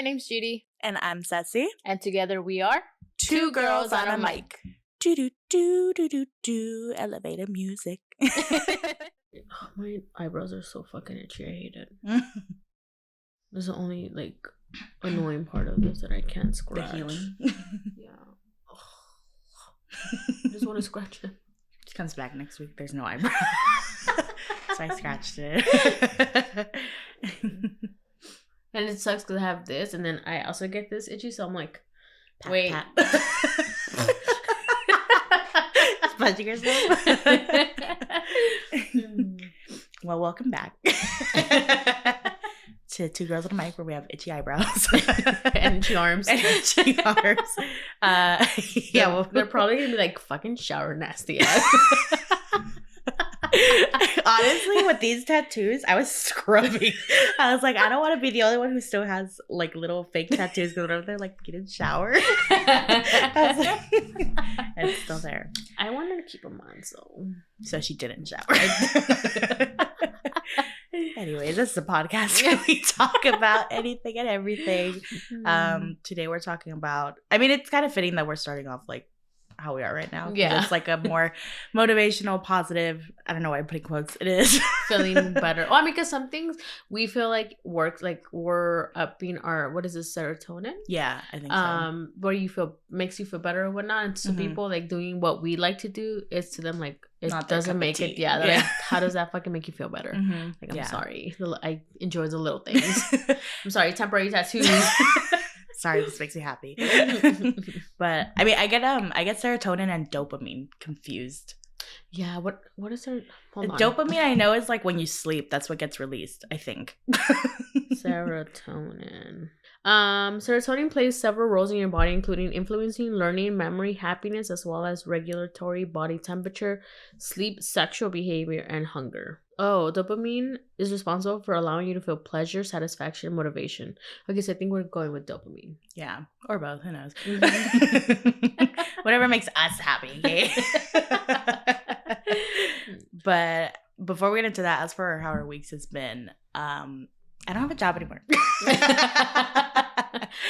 my name's Judy. And I'm Ceci. And together we are Two Girls on a Mic. Do do do do do do. Elevator music. My eyebrows are so fucking itchy. I hate it. That's the only annoying part of this that I can't scratch. The healing. Yeah. I just want to scratch it. She comes back next week. There's no eyebrow. So I scratched it. And it sucks because I have this, and then I also get this itchy. So I'm like, Pat, wait. pat. Sponging yourself. Well, welcome back to Two Girls on a Mic, where we have itchy eyebrows and itchy arms. And itchy arms. Yeah, well, they're probably gonna be like fucking shower nasty ass. Honestly, with these tattoos, I was scrubbing. I was like, I don't want to be the only one who still has like little fake tattoos going over there, like get in the shower. I was like, it's still there. I wanted to keep them on, so she didn't shower. Anyways, this is a podcast where we talk about anything and everything. Today we're talking about, I mean, it's kind of fitting that we're starting off like how we are right now. Yeah. It's like a more motivational, positive, I don't know why I'm putting quotes, it is. Feeling better. Well, I mean, because some things we feel like works, like we're upping our, what is this, serotonin? Yeah, I think so. Where you feel, makes you feel better or whatnot. And some people like doing what we like to do, is to them like, it Not doesn't make it, like, how does that fucking make you feel better? Like, I'm sorry. I enjoy the little things. I'm sorry, temporary tattoos. Sorry, this makes me happy. But I mean, I get serotonin and dopamine confused. Yeah, what is there? Hold on. Dopamine, I know, is like when you sleep. That's what gets released, I think. Serotonin. Serotonin plays several roles in your body, including influencing learning, memory, happiness, as well as regulatory body temperature, sleep, sexual behavior, and hunger. Oh, dopamine is responsible for allowing you to feel pleasure, satisfaction, and motivation. Okay, so I think we're going with dopamine. Yeah, or both. Who knows? Whatever makes us happy. Okay? But before we get into that, as for how our weeks has been, I don't have a job anymore.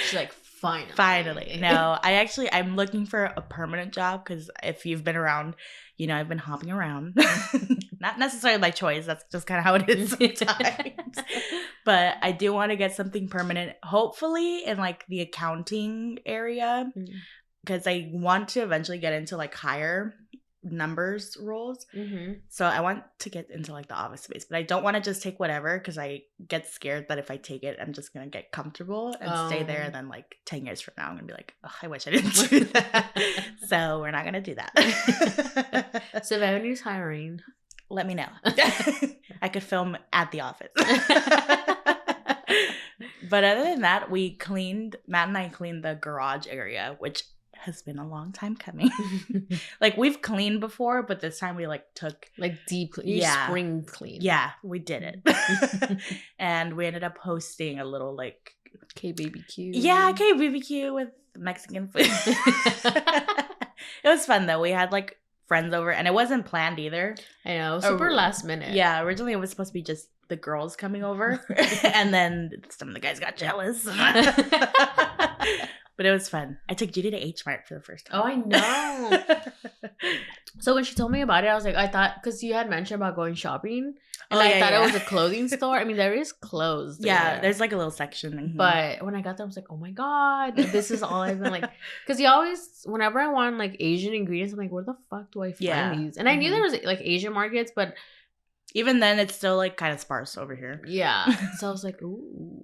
She's like, Finally. No, I'm looking for a permanent job, because if you've been around, you know, I've been hopping around. Not necessarily by choice. That's just kind of how it is sometimes. But I do want to get something permanent, hopefully in like the accounting area, because I want to eventually get into like higher numbers roles. So I want to get into like the office space, but I don't want to just take whatever, because I get scared that if I take it, I'm just gonna get comfortable and stay there, and then like 10 years from now I'm gonna be like, oh, I wish I didn't do that. So we're not gonna do that. So if anybody's hiring, let me know. I could film at the office. But other than that, Matt and I cleaned the garage area, which has been a long time coming. Like, we've cleaned before, but this time we like took like deep spring clean. Yeah, we did it. And we ended up hosting a little like KBBQ. Yeah, KBBQ with Mexican food. It was fun though. We had like friends over, and it wasn't planned either. I know, super last minute. Yeah, originally it was supposed to be just the girls coming over. And then some of the guys got jealous. But it was fun. I took Judy to H Mart for the first time. Oh, I know. So when she told me about it, I was like, I thought, because you had mentioned about going shopping, and I thought it was a clothing store. I mean, there is clothes there. Yeah, there's like a little section. But when I got there, I was like, oh my God, this is all I've been like. Because you always, whenever I want like Asian ingredients, I'm like, where the fuck do I find these? And I knew there was like Asian markets, but even then, it's still like kind of sparse over here. Yeah. So I was like, ooh,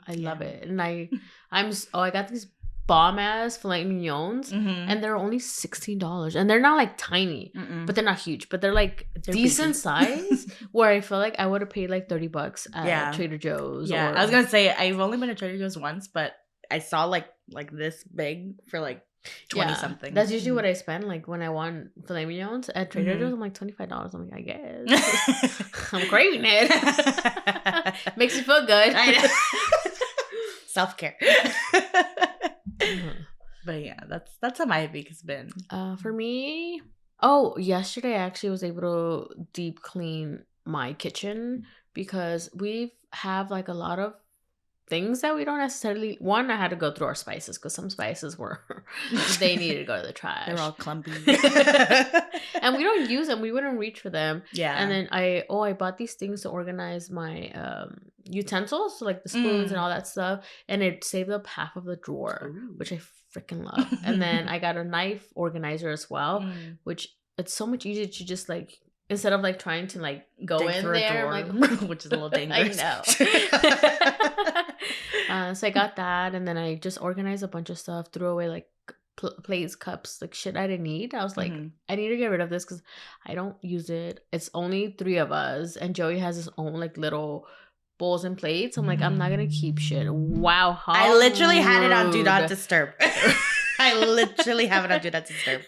I love it. And I got these bomb ass filet mignons, and they're only $16, and they're not like tiny, but they're not huge, but they're like decent size. Where I feel like I would have paid like $30 at Trader Joe's. Yeah, I was gonna say I've only been to Trader Joe's once, but I saw like this big for like 20 something. That's usually what I spend like when I want filet mignons at Trader Joe's. I'm like $25. I'm like, I guess I'm craving it. Makes you feel good. I know. Self-care. But yeah, that's how my week has been. For me, yesterday I actually was able to deep clean my kitchen, because we have like a lot of things that we don't necessarily. One, I had to go through our spices because some spices were they needed to go to the trash. They're all clumpy, and we don't use them. We wouldn't reach for them. Yeah. And then I bought these things to organize my utensils, so like the spoons and all that stuff, and it saved up half of the drawer, which I freaking love. And then I got a knife organizer as well, which it's so much easier to just like. Instead of like trying to like go dig in through there, a like drawer, which is a little dangerous. I know. So I got that, and then I just organized a bunch of stuff, threw away like plates, cups, like shit I didn't need. I was like, I need to get rid of this because I don't use it. It's only 3 of us, and Joey has his own like little bowls and plates. I'm like, I'm not gonna keep shit. Wow, how I literally had it on Do Not rude. Disturb. I literally have it on Do Not Disturb.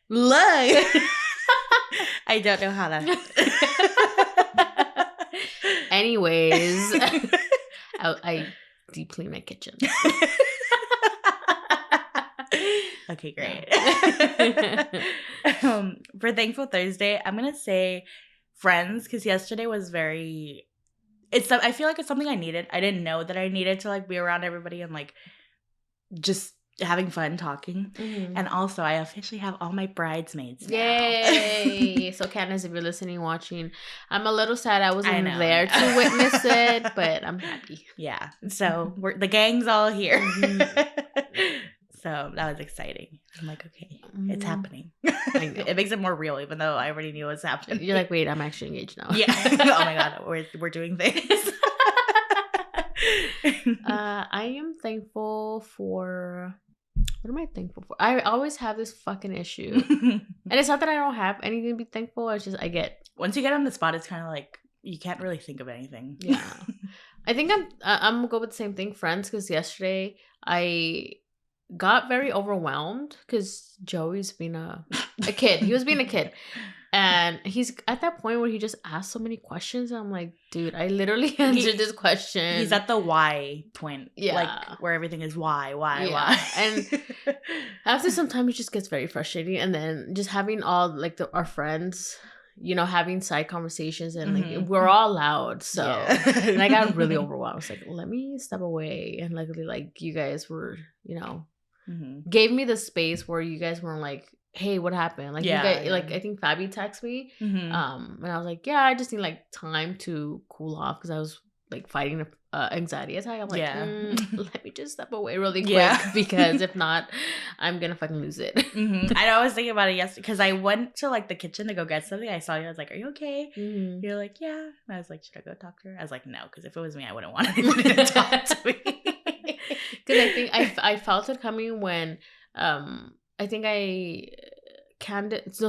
Look. I don't know how that happened. Anyways, I deep clean my kitchen. Okay, great. For Thankful Thursday, I'm gonna say friends because yesterday was very. I feel like it's something I needed. I didn't know that I needed to like be around everybody and like just having fun talking. And also I officially have all my bridesmaids now. Yay. So Candace, if you're listening, watching, I'm a little sad I wasn't there to witness it, but I'm happy. Yeah, so the gang's all here. So that was exciting. I'm like, okay, it's happening. It makes it more real, even though I already knew it was happening. You're like, wait, I'm actually engaged now. Yeah. Oh my god, we're doing things. I am thankful for. What am I thankful for? I always have this fucking issue. And it's not that I don't have anything to be thankful. It's just once you get on the spot, it's kind of like you can't really think of anything. Yeah. I think I'm gonna go with the same thing, friends, because yesterday I got very overwhelmed because Joey's been a kid. He was being a kid. And he's at that point where he just asked so many questions. And I'm like, dude, I literally answered this question. He's at the why point. Yeah. Like where everything is why. And after some time, it just gets very frustrating. And then just having all like our friends, having side conversations and like we're all loud. So and I got really overwhelmed. I was like, let me step away. And luckily, like you guys were, gave me the space where you guys weren't like, hey, what happened? Like you guys, like I think Fabi texted me, and I was like, yeah, I just need like time to cool off because I was like fighting an anxiety attack. I'm like, let me just step away really quick because if not, I'm gonna fucking lose it. I was thinking about it yesterday because I went to like the kitchen to go get something. I saw you. I was like, are you okay? You're like, yeah. And I was like, should I go talk to her? I was like, no, because if it was me, I wouldn't want anybody to talk to me. Because I think I felt it coming when I think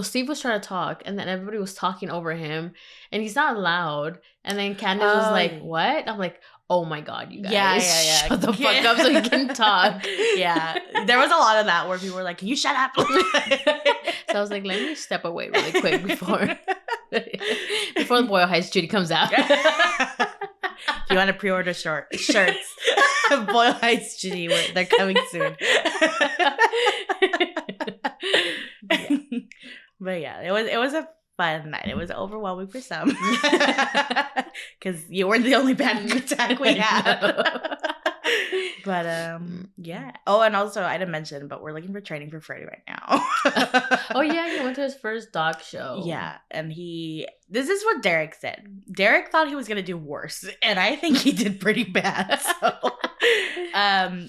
Steve was trying to talk and then everybody was talking over him and he's not loud. And then Candace was like, what? I'm like, oh my God, you guys. Yeah. Shut the fuck up so you can talk. Yeah. There was a lot of that where people were like, can you shut up? So I was like, let me step away really quick before the Boyle Heights Judy comes out. If you want to pre-order shirts, Boyle Heights Judy, they're coming soon. But yeah, it was a fun night. It was overwhelming for some because you weren't the only panic attack we had. But yeah. Oh, and also I didn't mention, but we're looking for training for Freddie right now. Oh yeah, he went to his first dog show. Yeah, and this is what Derek said. Derek thought he was gonna do worse, and I think he did pretty bad. So,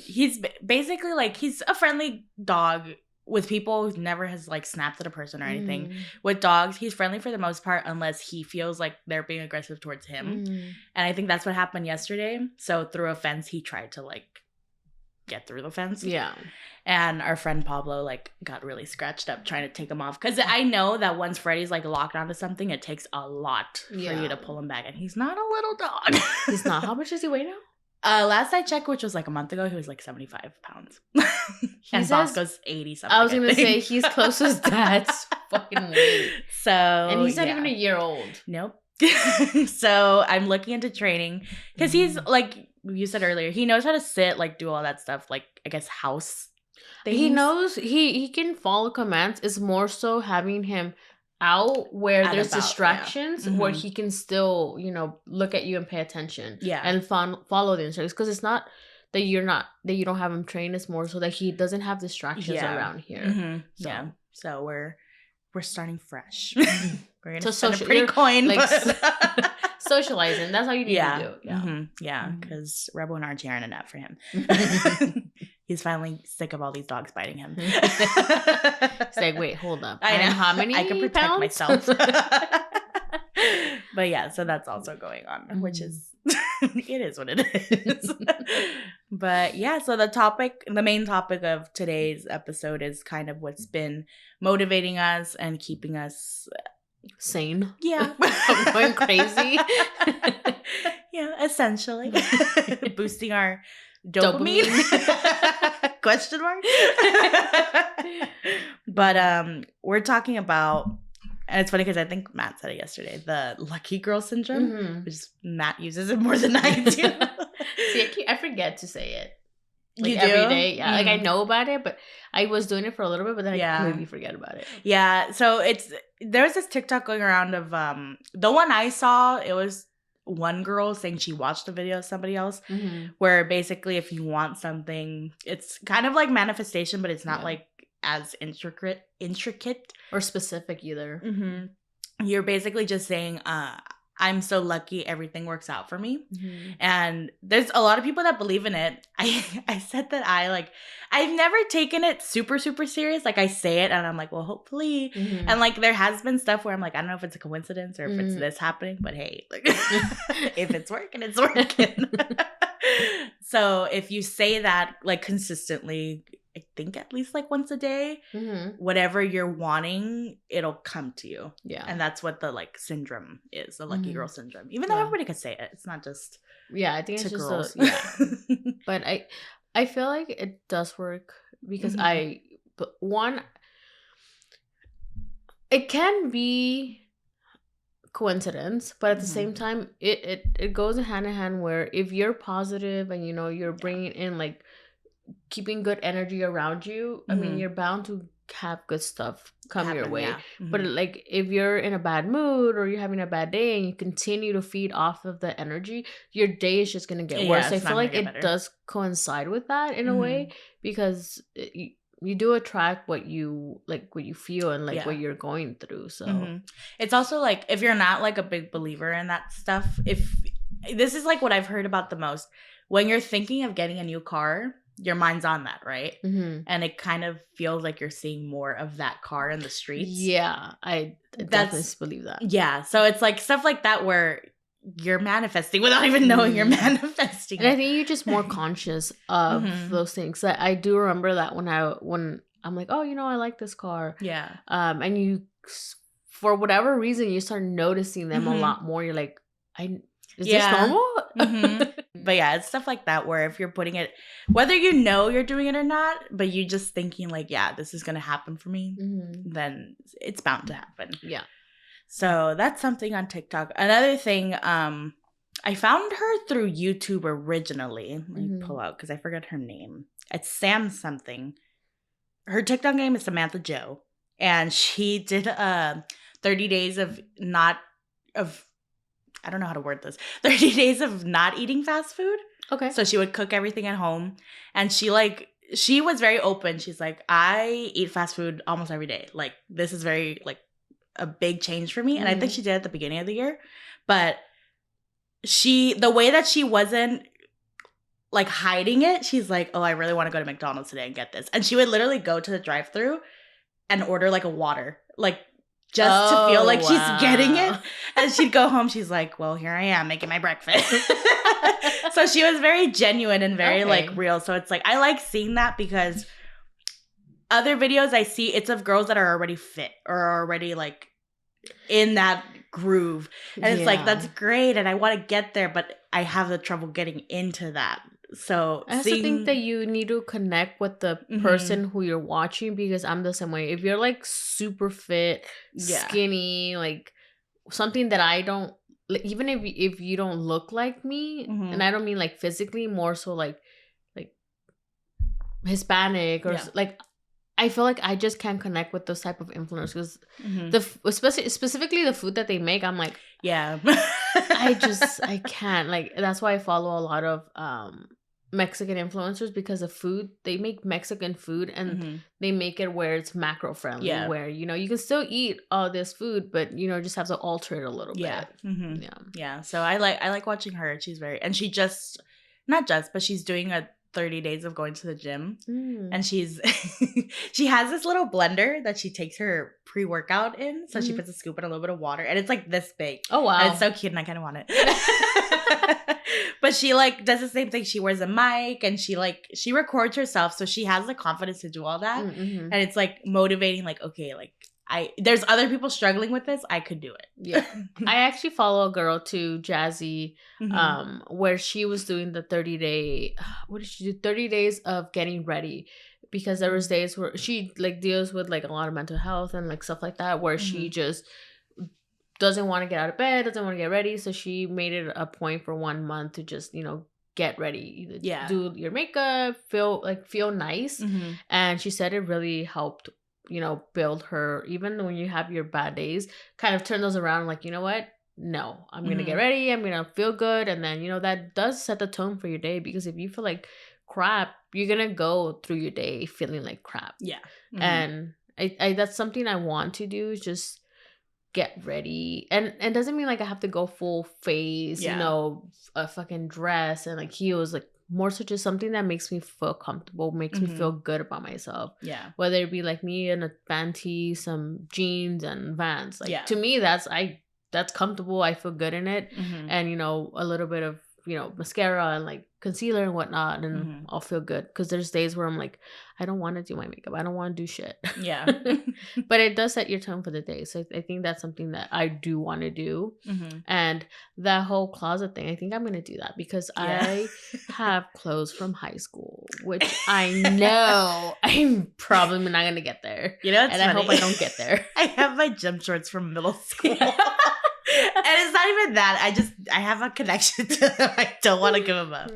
he's basically like he's a friendly dog with people. Who never has like snapped at a person or anything. With dogs, he's friendly for the most part, unless he feels like they're being aggressive towards him. And I think that's what happened yesterday. So through a fence, he tried to like get through the fence. Yeah. And our friend Pablo like got really scratched up trying to take him off. Because I know that once Freddie's like locked onto something, it takes a lot for you to pull him back. And he's not a little dog. He's not. How much does he weigh now? Last I checked, which was like a month ago, he was like 75 pounds. And Bosco's 80 something. I was going to say, he's close to his dad's fucking weight. So, and he's not even a year old. Nope. So I'm looking into training because he's like you said earlier, he knows how to sit, like do all that stuff, like I guess house things. He knows he can follow commands. It's more so having him out where At there's about, yeah. distractions where Mhm. he can still, you know, look at you and pay attention. Yeah. And follow the instructions. Because it's not that you don't have him trained. It's more so that he doesn't have distractions around here. Mhm. So. Yeah. So we're starting fresh. Mhm. We're gonna So spend a social- pretty you're, coin, like, but socializing. That's all you need to do. Yeah. Mhm. Yeah, Mhm. because Rebel and Archie aren't enough for him. He's finally sick of all these dogs biting him. It's like, wait, hold up. I know. I'm how many I can protect pounds? myself. But yeah, so that's also going on, which is it is what it is. But yeah, so the main topic of today's episode is kind of what's been motivating us and keeping us Sane. yeah I'm going crazy. Yeah, essentially boosting our dopamine. Question mark. But we're talking about, and it's funny because I think Matt said it yesterday, the lucky girl syndrome, Mhm. which Matt uses it more than I do. See, I forget to say it. Like, You do? every day. Yeah. Like, I Mhm. know about it, but I was doing it for a little bit, but then Yeah. I completely forget about it. Yeah, so there's this TikTok going around of the one I saw, it was one girl saying she watched a video of somebody else Mm-hmm. where basically if you want something, it's kind of like manifestation, but it's not Yeah. like as intricate. Or specific either. Mm-hmm. You're basically just saying, I'm so lucky everything works out for me. Mm-hmm. And there's a lot of people that believe in it. I said that I've never taken it super, super serious. Like I say it and I'm like, well, hopefully. Mm-hmm. And like there has been stuff where I'm like, I don't know if it's a coincidence or if it's Mhm. this happening, but hey, like, if it's working, it's working. So if you say that like consistently, I think at least like once a day, Mm-hmm. whatever you're wanting, it'll come to you. Yeah. And that's what the like syndrome is, the lucky Mhm. girl syndrome. Even though Yeah. everybody could say it, it's not just Yeah, I think to it's just girls. yeah. But I feel like it does work because Mhm. but one, it can be coincidence, but at the Mhm. same time it goes hand in hand where if you're positive and you know you're bringing in like keeping good energy around you, I mean Mhm. you're bound to have good stuff come your Happen, way. yeah. But Mhm. like if you're in a bad mood or you're having a bad day and you continue to feed off of the energy, your day is just gonna get Yeah, worse. So I it's not feel gonna like get it better. does coincide with that in a way because you do attract what you feel and like Yeah. what you're going through. So Mhm. It's also like if you're not like a big believer in that stuff, if this is like what I've heard about the most, when you're thinking of getting a new car, your mind's on that, right? Mhm. And it kind of feels like you're seeing more of that car in the streets. Yeah, I definitely believe that. Yeah, so it's like stuff like that where you're manifesting without even knowing you're manifesting. And I think you're just more conscious of Mhm. those things. I do remember that when I'm like, oh, you know, I like this car. Yeah. And you, for whatever reason, you start noticing them a Mhm. lot more. You're like, is Yeah. this normal? Mhm. But yeah, it's stuff like that where if you're putting it, whether you know you're doing it or not, but you just thinking like, yeah, this is gonna happen for me, Mhm. then it's bound to happen. Yeah. So that's something on TikTok. Another thing, I found her through YouTube originally. Let me Mhm. pull out because I forgot her name. It's Sam something. Her TikTok name is Samantha Joe, and she did 30 days of I don't know how to word this. 30 days of not eating fast food. Okay. So she would cook everything at home, and she was very open. She's like, I eat fast food almost every day. Like this is very like a big change for me. And I think Mhm. she did at the beginning of the year, but the way that she wasn't like hiding it, she's like, oh, I really want to go to McDonald's today and get this. And she would literally go to the drive-thru and order like a water, like just to feel like she's getting it. wow. And she'd go home. She's like, well, here I am making my breakfast. So she was very genuine and very like Okay. real. So it's like, I like seeing that because other videos I see, it's of girls that are already fit or are already like in that groove. And it's like, Yeah. that's great. And I want to get there, but I have the trouble getting into that. So I also think that you need to connect with the Mhm. person who you're watching because I'm the same way. If you're like super fit, Yeah. skinny, like something that I don't, like, even if you don't look like me, Mhm. and I don't mean like physically, more so like Hispanic or Yeah. like I feel like I just can't connect with those type of influencers Mm-hmm. especially specifically the food that they make. I'm like, Yeah. I can't. Like, that's why I follow a lot of Mexican influencers, because of food. They make Mexican food and Mm-hmm. they make it where it's macro friendly, Yeah. where, you know, you can still eat all this food, but, you know, just have to alter it a little Yeah. bit. Mm-hmm. Yeah. Yeah. So I like watching her. She's very, and she just, not just, but she's doing a 30 days of going to the gym. Mm. And she's she has this little blender that she takes her pre-workout in. So she puts a scoop and a little bit of water, and it's like this big. Oh wow. And it's so cute, and I kind of want it. But she like does the same thing. She wears a mic and she records herself, so she has the confidence to do all that. Mm-hmm. And it's like motivating, like, okay, like there's other people struggling with this, I could do it. Yeah. I actually follow a girl too, Jazzy, where she was doing the 30-day, what did she do? 30 days of getting ready, because there was days where she like deals with like a lot of mental health and like stuff like that, where she just doesn't want to get out of bed, doesn't want to get ready. So she made it a point for 1 month to just, you know, get ready, do your makeup, feel nice. And she said it really helped, you know, build her, even when you have your bad days, kind of turn those around, like, you know what? No, I'm going to get ready. I'm going to feel good. And then, you know, that does set the tone for your day, because if you feel like crap, you're going to go through your day feeling like crap. Yeah. And I that's something I want to do, is just get ready. And it doesn't mean like I have to go full face, you know, a fucking dress and like heels, like more so just something that makes me feel comfortable, makes me feel good about myself. Yeah. Whether it be like me in a panty, some jeans and Vans. Like to me that's comfortable. I feel good in it. And, you know, a little bit of, you know, mascara and like concealer and whatnot, and I'll feel good. Because there's days where I'm like, I don't want to do my makeup, I don't want to do shit. Yeah. But it does set your tone for the day. So I think that's something that I do want to do. And that whole closet thing, I think I'm gonna do that, because I have clothes from high school, which I know I'm probably not gonna get there. You know, and funny. I hope I don't get there. I have my gym shorts from middle school. And it's not even that. I have a connection to them. I don't want to give them up.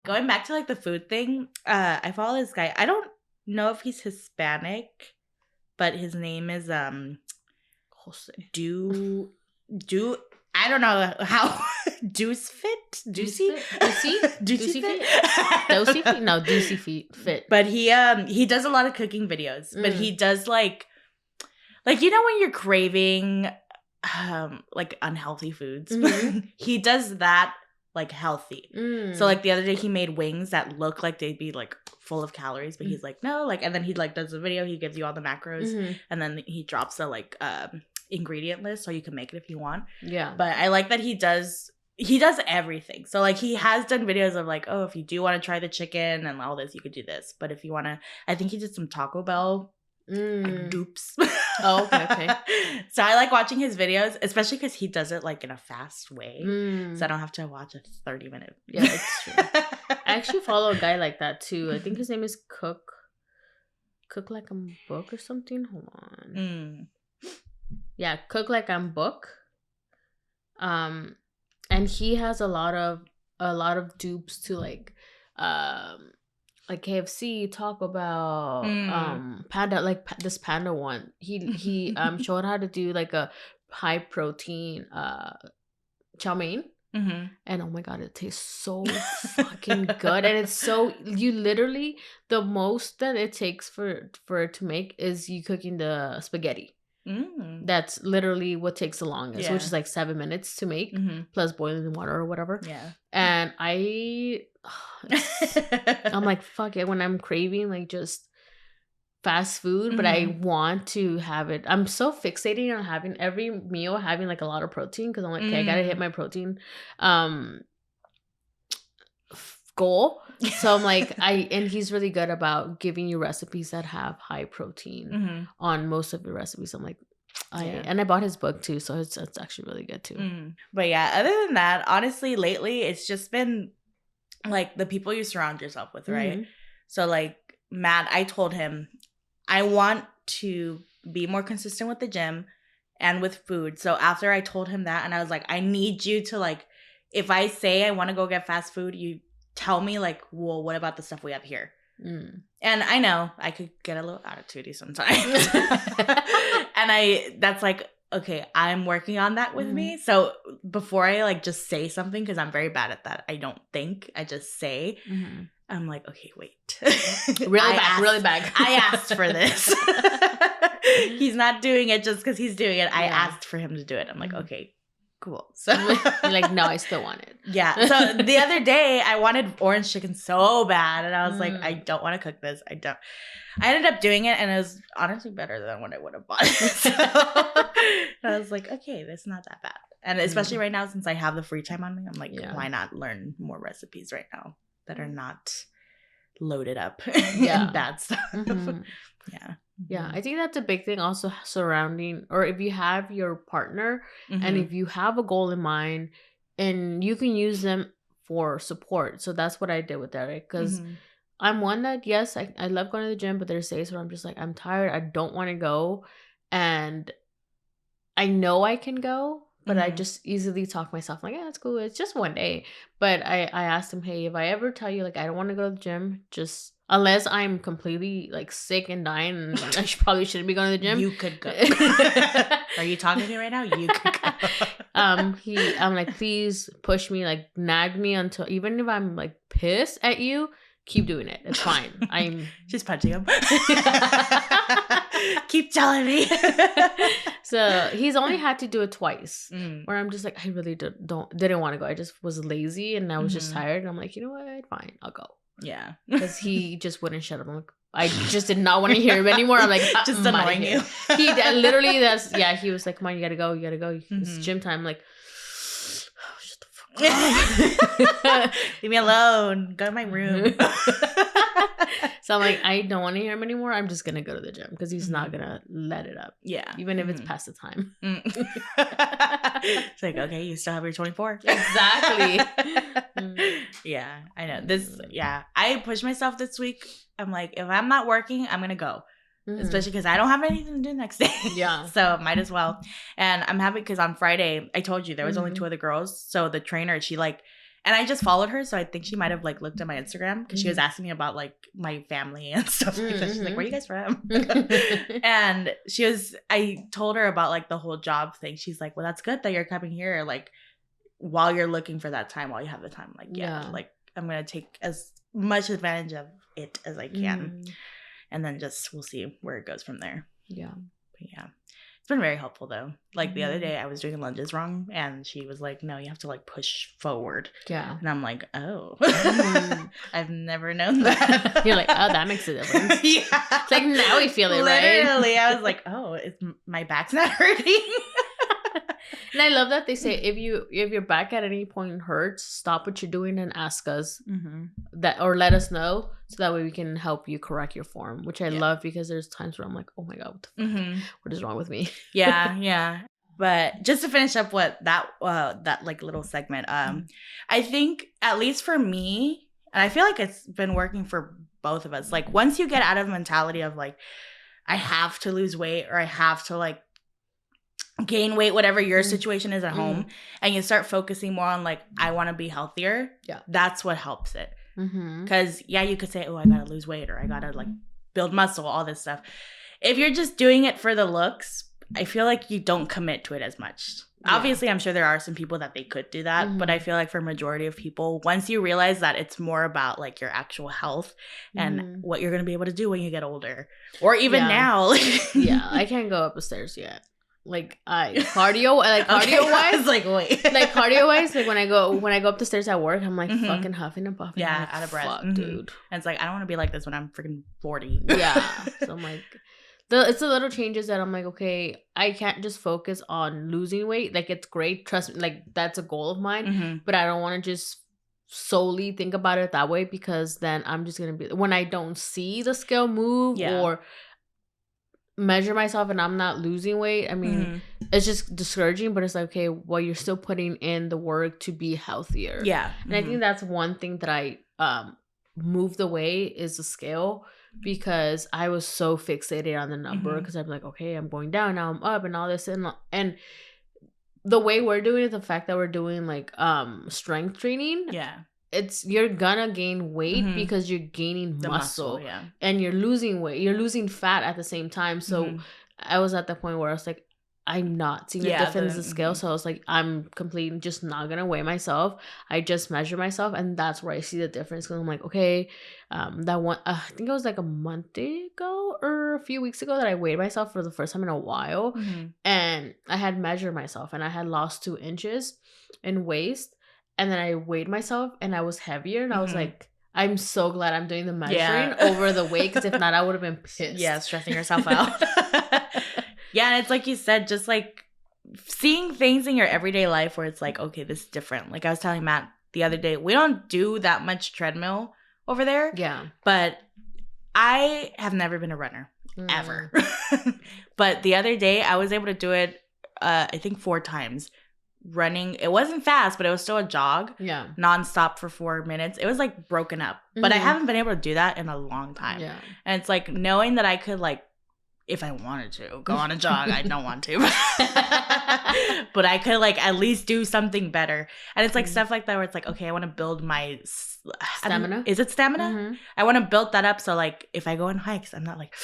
Going back to like the food thing, I follow this guy. I don't know if he's Hispanic, but his name is Jose. I don't know how. Deuce Fit? Deucey? Deucey Fit? No, Deucey Fit. But he does a lot of cooking videos. But he does like you know when you're craving like unhealthy foods, he does that like healthy. So like the other day he made wings that look like they'd be like full of calories, but he's like, no, like, and then he like does a video, he gives you all the macros, and then he drops a like ingredient list so you can make it if you want. Yeah. But I like that he does everything. So like he has done videos of like, oh, if you do want to try the chicken and all this, you could do this. But if you want to, I think he did some Taco Bell dupes. Oh, okay. So I like watching his videos, especially because he does it like in a fast way. So I don't have to watch a 30-minute. Yeah, it's true. I actually follow a guy like that too. I think his name is Cook Like I'm Book or something. Hold on. Yeah, Cook Like I'm Book. And he has a lot of dupes to like KFC, Taco Bell, Panda, like this Panda one. He showed how to do like a high protein chow mein. And oh my god, it tastes so fucking good. And it's so, you literally, the most that it takes for it to make is you cooking the spaghetti. That's literally what takes the longest, which is like 7 minutes to make, plus boiling the water or whatever. Yeah. And I'm like, fuck it, when I'm craving like just fast food, but I want to have it. I'm so fixated on having every meal having like a lot of protein, because I'm like, okay, I gotta hit my protein goal. So I'm like, and he's really good about giving you recipes that have high protein on most of your recipes. I'm like, and I bought his book too, so it's actually really good too. But yeah, other than that, honestly, lately it's just been like the people you surround yourself with, right? So like Matt, I told him I want to be more consistent with the gym and with food. So after I told him that, and I was like, I need you to like, if I say I want to go get fast food, you tell me like, well, what about the stuff we have here? And I know I could get a little attitudey sometimes. And that's like, okay, I'm working on that with me. So before I like just say something, because I'm very bad at that, I don't think, I just say. I'm like, okay, wait. Really bad. I asked for this. He's not doing it just because he's doing it. I asked for him to do it. I'm like, okay, cool. So you're like, no, I still want it. Yeah. So the other day I wanted orange chicken so bad, and I was like, I don't want to cook this. I ended up doing it, and it was honestly better than what I would have bought. So I was like, okay, this is not that bad. And especially right now, since I have the free time on me, I'm like, why not learn more recipes right now that are not loaded up in bad stuff? Yeah, I think that's a big thing also surrounding, or if you have your partner and if you have a goal in mind, and you can use them for support. So that's what I did with Derek, because I'm one that, yes, I love going to the gym, but there's days where I'm just like, I'm tired, I don't want to go, and I know I can go, but I just easily talk myself like, yeah, that's cool, it's just one day. But I asked him, hey, if I ever tell you like I don't want to go to the gym, just unless I'm completely like sick and dying, and I probably shouldn't be going to the gym, you could go. Are you talking to me right now? You could go. I'm like, please push me, like nag me until, even if I'm like pissed at you, keep doing it. It's fine. I'm just punching him. Keep telling me. So he's only had to do it twice, where I'm just like, I really didn't want to go. I just was lazy and I was just tired. And I'm like, you know what? Fine, I'll go. Yeah. Because he just wouldn't shut up. I'm like, I just did not want to hear him anymore. I'm like, just annoying you. He literally, he was like, come on, you gotta go. It's gym time. I'm like, oh, shut the fuck up. Leave me alone. Go to my room. So I'm like, I don't want to hear him anymore. I'm just gonna go to the gym because he's not gonna let it up. Yeah. Even if it's past the time. It's like, okay, you still have your 24. Exactly. Yeah, I know. I pushed myself this week. I'm like, if I'm not working, I'm gonna go. Especially because I don't have anything to do next day. Yeah. So might as well. And I'm happy because on Friday, I told you there was only 2 other girls. So the trainer, she like, and I just followed her. So I think she might have like looked at my Instagram because she was asking me about like my family and stuff like that. She's like, where are you guys from? And I told her about like the whole job thing. She's like, well, that's good that you're coming here like while you're looking for that time, while you have the time. Like, yeah. Like I'm going to take as much advantage of it as I can. And then we'll see where it goes from there. Yeah. But yeah. It's been very helpful though. Like the other day I was doing lunges wrong and she was like, no, you have to like push forward. Yeah. And I'm like, oh. I've never known that. You're like, oh, that makes a difference. Yeah. It's like now we feel it, Literally, right? I was like, oh, my back's not hurting. And I love that they say if your back at any point hurts, stop what you're doing and ask us that, or let us know, so that way we can help you correct your form. Which I love, because there's times where I'm like, oh my god, what is wrong with me? Yeah. But just to finish up what that like little segment, I think at least for me, and I feel like it's been working for both of us. Like once you get out of the mentality of like, I have to lose weight or I have to like gain weight, whatever your situation is at home, and you start focusing more on like, I want to be healthier, that's what helps it. Because you could say, oh, I gotta lose weight or I gotta like build muscle, all this stuff. If you're just doing it for the looks, I feel like you don't commit to it as much. Obviously, I'm sure there are some people that they could do that, but I feel like for majority of people, once you realize that it's more about like your actual health and what you're gonna be able to do when you get older, or even now. I can't go up the stairs yet. Like cardio wise, like wait, like cardio wise, like when I go up the stairs at work, I'm like fucking huffing and puffing. Yeah, like, out of breath, fuck, dude. And it's like I don't want to be like this when I'm freaking 40. Yeah, so I'm like, it's the little changes that I'm like, okay, I can't just focus on losing weight. Like it's great, trust me, like that's a goal of mine, but I don't want to just solely think about it that way, because then I'm just gonna be, when I don't see the scale move or measure myself and I'm not losing weight, I mean, it's just discouraging. But it's like, okay, well, you're still putting in the work to be healthier. And I think that's one thing that I moved away, is the scale, because I was so fixated on the number, because I'm like, okay, I'm going down, now I'm up, and all this, and the way we're doing it, the fact that we're doing like strength training, you're gonna gain weight Mhm. because you're gaining The muscle, yeah. and you're losing weight. You're losing fat at the same time. So Mhm. I was at the point where I was like, I'm not seeing a Yeah, difference in the- scale. mhm. So I was like, I'm completely just not gonna weigh myself. I just measure myself, and that's where I see the difference. Because I'm like, okay, that one, I think it was like a month ago or a few weeks ago that I weighed myself for the first time in a while, Mhm. and I had measured myself, and I had lost 2 inches in waist, and then I weighed myself, and I was heavier, and I was Mhm. like, I'm so glad I'm doing the measuring Yeah. over the weight, because if not, I would have been pissed. Yeah, stressing yourself out. Yeah, and it's like you said, just like seeing things in your everyday life where it's like, okay, this is different. Like I was telling Matt the other day, we don't do that much treadmill over there. Yeah. But I have never been a runner, ever. But the other day, I was able to do it, I think 4 times. Running, it wasn't fast, but it was still a jog. Yeah. Nonstop for 4 minutes. It was like broken up. But I Mhm. haven't been able to do that in a long time. Yeah. And it's like knowing that I could, like, if I wanted to go on a jog, I don't want to. But I could, like, at least do something better. And it's like Mhm. stuff like that where it's like, okay, I want to build my Stamina? Is it stamina? Mhm. I want to build that up so, like, if I go on hikes, I'm not like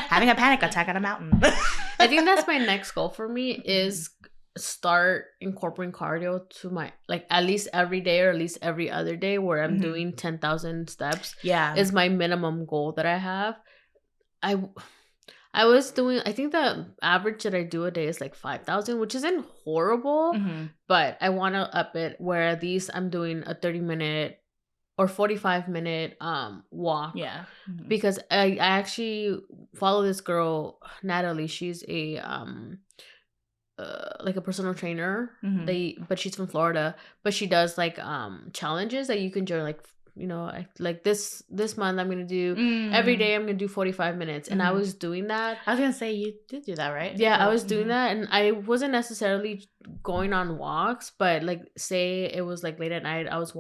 having a panic attack on a mountain. I think that's my next goal for me is start incorporating cardio to my, like, at least every day or at least every other day where I'm Mhm. doing 10,000 steps Yeah. is my minimum goal that I have. I was doing, I think the average that I do a day is like 5,000, which isn't horrible, Mhm. but I want to up it where at least I'm doing a 30-minute or 45-minute walk. Yeah. Mhm. Because I actually follow this girl, Natalie. She's a like a personal trainer. Mhm. But she's from Florida. But she does like challenges that you can join. Like, you know, like this month I'm gonna do every day. I'm gonna do 45 minutes, and I Mhm. was doing that. I was gonna say you did do that, right? Yeah, I was doing Mhm. that, and I wasn't necessarily going on walks, but like say it was like late at night, I was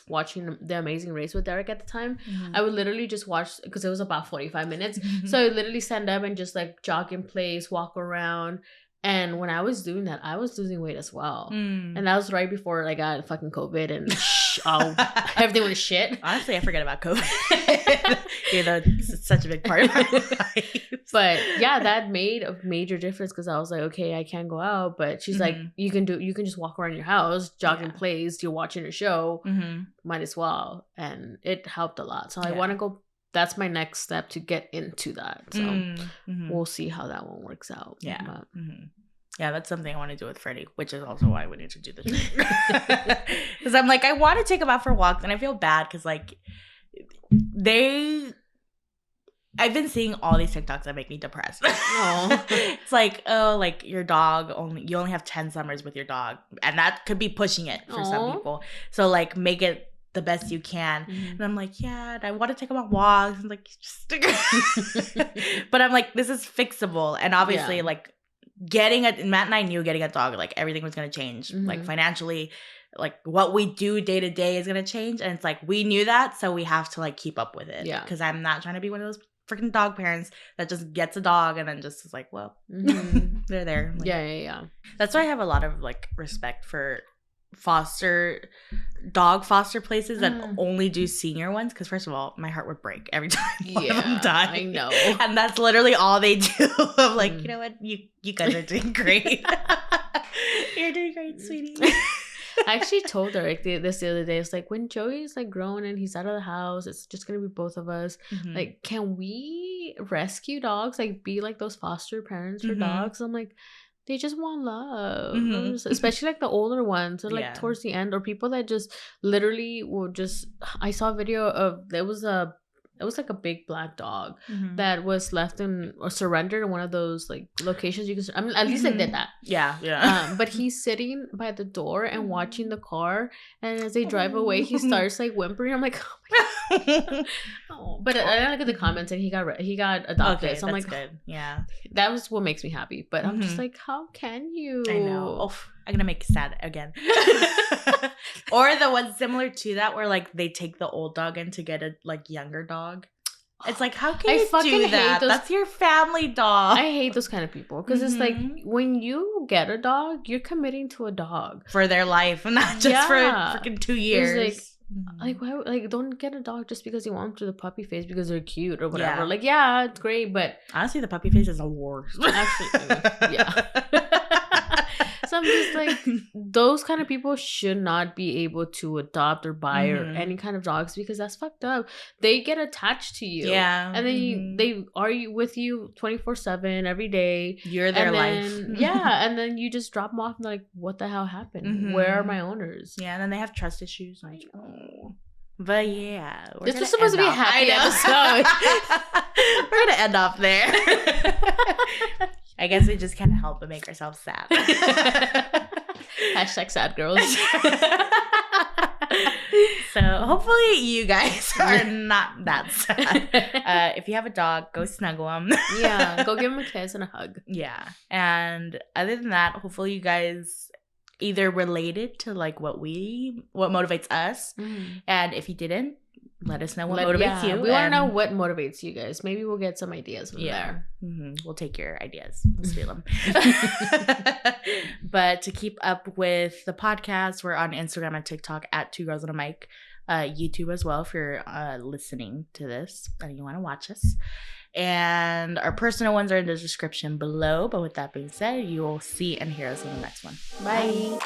watching The Amazing Race with Derek at the time. Mhm. I would literally just watch because it was about 45 minutes. Mhm. So I would literally stand up and just like jog in place, walk around. And when I was doing that, I was losing weight as well. Mm. And that was right before I got fucking COVID and everything was shit. Honestly, I forget about COVID. Even though it's such a big part of my life. But yeah, that made a major difference because I was like, okay, I can't go out. But she's like, Mhm. you can just walk around your house, jog in Yeah. place, you're watching a show, Mhm. might as well. And it helped a lot. So I Yeah. want to go, that's my next step to get into that. So Mhm. we'll see how that one works out. Yeah. But Mhm. Yeah, that's something I want to do with Freddie, which is also why we need to do the trip. Because I'm like, I want to take him out for walks, and I feel bad because like I've been seeing all these TikToks that make me depressed. Aw. It's like, oh, like your dog you only have 10 summers with your dog, and that could be pushing it for some Aw. people. So like, make it the best you can. Mhm. And I'm like, yeah, and I want to take him on walks. I'm like, just but I'm like, this is fixable, and obviously, Yeah. like Matt and I knew getting a dog, like everything was gonna change, like Mhm. financially, like what we do day to day is gonna change, and it's like we knew that, so we have to like keep up with it. Yeah. Because I'm not trying to be one of those freaking dog parents that just gets a dog and then just is like, well, Mhm. they're there. Like, Yeah. that's why I have a lot of like respect for dog foster places that Mm. only do senior ones, because first of all, my heart would break every time one of Yeah, them died. I know. And that's literally all they do. I'm like, Mm. you know what, you guys are doing great. You're doing great, sweetie. I actually told her like this the other day. It's like when Joey's like grown and he's out of the house, it's just gonna be both of us. Mhm. Like, can we rescue dogs? Like, be like those foster parents for Mhm. dogs? I'm like, they just want love, Mhm. especially like the older ones, or like Yeah. towards the end, or people that just literally will just. I saw a video of it was like a big black dog Mhm. that was left in or surrendered in one of those like locations you can. I mean, at least they Mhm. did that. Yeah. But he's sitting by the door and watching the car, and as they drive away, he starts like whimpering. I'm like, oh. But I look at the comments, and he got adopted. Okay, so I'm that's like, good. Yeah, that was what makes me happy. But I'm just Mhm. like, how can you? I know. Oh, I'm gonna make you sad again. Or the one similar to that where like they take the old dog in to get a like younger dog. It's like, how can I you fucking do hate that? those- That's your family dog. I hate those kind of people because it's like when you get a dog, you're committing to a dog for their life, not just for freaking 2 years. Like why? Like, don't get a dog just because you want them to the puppy face because they're cute or whatever. Yeah. Like, yeah, it's great, but honestly, the puppy face is the worst. actually, yeah. So I'm just like, those kind of people should not be able to adopt or buy or any kind of dogs because that's fucked up. They get attached to you, and then they argue with you 24/7 every day. You're their life, and then you just drop them off and they're like, what the hell happened? Where are my owners? Yeah, and then they have trust issues. Like, oh. But yeah, this was supposed to be a happy episode. We're gonna end off there. I guess we just can't help but make ourselves sad. Hashtag sad girls. So hopefully you guys are not that sad. If you have a dog, go snuggle them. Yeah, go give him a kiss and a hug. Yeah, and other than that, hopefully you guys either related to like what motivates us, and if you didn't, let us know what motivates you. We want to know what motivates you guys. Maybe we'll get some ideas from there. We'll take your ideas. We'll steal them. But to keep up with the podcast, we're on Instagram and TikTok at 2 Girls on a Mic. YouTube as well if you're listening to this and you want to watch us. And our personal ones are in the description below. But with that being said, you will see and hear us in the next one. Bye.